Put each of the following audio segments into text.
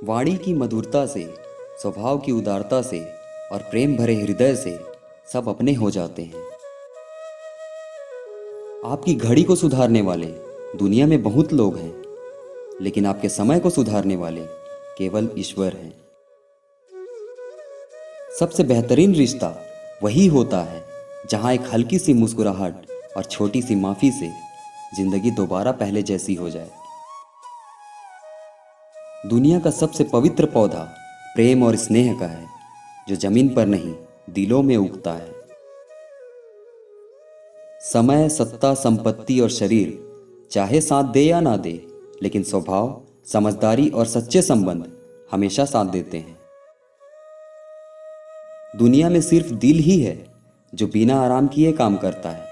वाणी की मधुरता से, स्वभाव की उदारता से और प्रेम भरे हृदय से सब अपने हो जाते हैं। आपकी घड़ी को सुधारने वाले दुनिया में बहुत लोग हैं, लेकिन आपके समय को सुधारने वाले केवल ईश्वर हैं। सबसे बेहतरीन रिश्ता वही होता है जहां एक हल्की सी मुस्कुराहट और छोटी सी माफी से जिंदगी दोबारा पहले जैसी हो जाए। दुनिया का सबसे पवित्र पौधा प्रेम और स्नेह का है, जो जमीन पर नहीं दिलों में उगता है। समय, सत्ता, संपत्ति और शरीर चाहे साथ दे या ना दे, लेकिन स्वभाव, समझदारी और सच्चे संबंध हमेशा साथ देते हैं। दुनिया में सिर्फ दिल ही है जो बिना आराम किए काम करता है,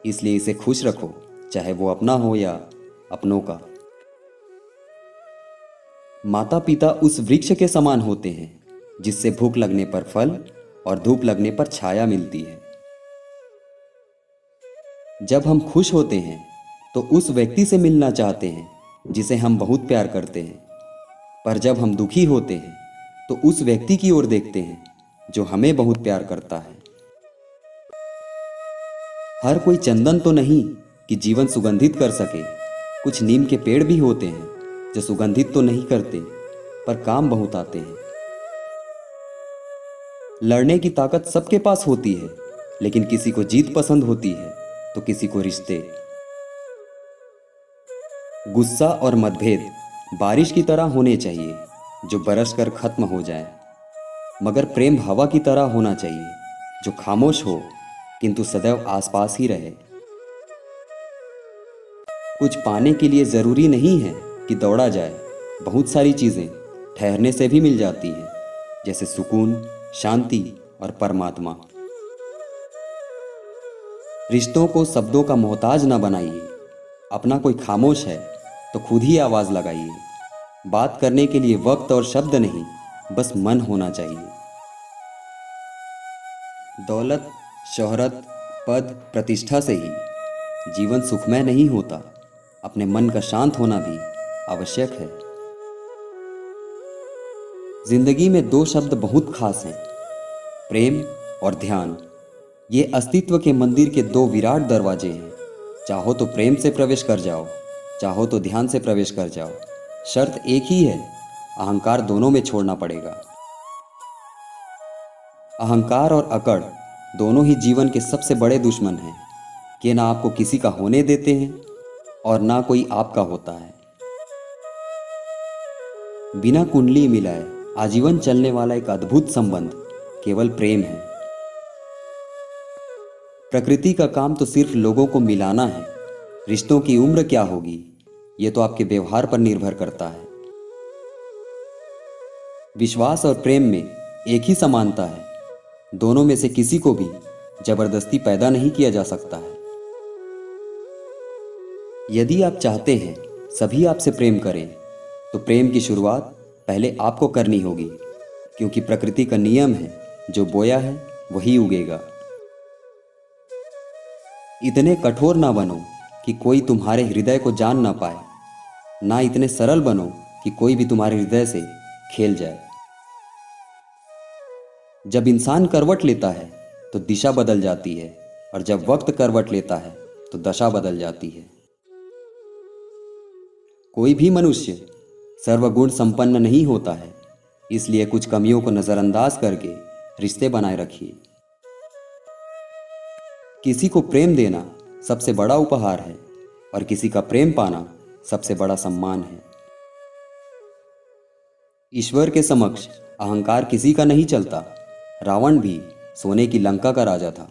इसलिए इसे खुश रखो, चाहे वो अपना हो या अपनों का। माता पिता उस वृक्ष के समान होते हैं जिससे भूख लगने पर फल और धूप लगने पर छाया मिलती है। जब हम खुश होते हैं तो उस व्यक्ति से मिलना चाहते हैं जिसे हम बहुत प्यार करते हैं, पर जब हम दुखी होते हैं तो उस व्यक्ति की ओर देखते हैं जो हमें बहुत प्यार करता है। हर कोई चंदन तो नहीं कि जीवन सुगंधित कर सके। कुछ नीम के पेड़ भी होते हैं जो सुगंधित तो नहीं करते, पर काम बहुत आते हैं। लड़ने की ताकत सबके पास होती है, लेकिन किसी को जीत पसंद होती है तो किसी को रिश्ते। गुस्सा और मतभेद बारिश की तरह होने चाहिए जो बरस कर खत्म हो जाए, मगर प्रेम हवा की तरह होना चाहिए जो खामोश हो किंतु सदैव आसपास ही रहे। कुछ पाने के लिए जरूरी नहीं है कि दौड़ा जाए। बहुत सारी चीजें ठहरने से भी मिल जाती हैं, जैसे सुकून, शांति और परमात्मा। रिश्तों को शब्दों का मोहताज ना बनाइए। अपना कोई खामोश है तो खुद ही आवाज लगाइए। बात करने के लिए वक्त और शब्द नहीं, बस मन होना चाहिए। दौलत, शोहरत, पद, प्रतिष्ठा से ही जीवन सुखमय नहीं होता। अपने मन का शांत होना भी आवश्यक है। जिंदगी में दो शब्द बहुत खास हैं, प्रेम और ध्यान। ये अस्तित्व के मंदिर के दो विराट दरवाजे हैं। चाहो तो प्रेम से प्रवेश कर जाओ, चाहो तो ध्यान से प्रवेश कर जाओ। शर्त एक ही है, अहंकार दोनों में छोड़ना पड़ेगा। अहंकार और अकड़ दोनों ही जीवन के सबसे बड़े दुश्मन हैं, कि ना आपको किसी का होने देते हैं और ना कोई आपका होता है। बिना कुंडली मिलाए आजीवन चलने वाला एक अद्भुत संबंध केवल प्रेम है। प्रकृति का काम तो सिर्फ लोगों को मिलाना है। रिश्तों की उम्र क्या होगी, यह तो आपके व्यवहार पर निर्भर करता है। विश्वास और प्रेम में एक ही समानता है। दोनों में से किसी को भी जबरदस्ती पैदा नहीं किया जा सकता है। यदि आप चाहते हैं सभी आपसे प्रेम करें, तो प्रेम की शुरुआत पहले आपको करनी होगी, क्योंकि प्रकृति का नियम है, जो बोया है वही उगेगा। इतने कठोर ना बनो कि कोई तुम्हारे हृदय को जान ना पाए, ना इतने सरल बनो कि कोई भी तुम्हारे हृदय से खेल जाए। जब इंसान करवट लेता है तो दिशा बदल जाती है, और जब वक्त करवट लेता है तो दशा बदल जाती है। कोई भी मनुष्य सर्वगुण संपन्न नहीं होता है, इसलिए कुछ कमियों को नजरअंदाज करके रिश्ते बनाए रखिए। किसी को प्रेम देना सबसे बड़ा उपहार है, और किसी का प्रेम पाना सबसे बड़ा सम्मान है। ईश्वर के समक्ष अहंकार किसी का नहीं चलता। रावण भी सोने की लंका का राजा था।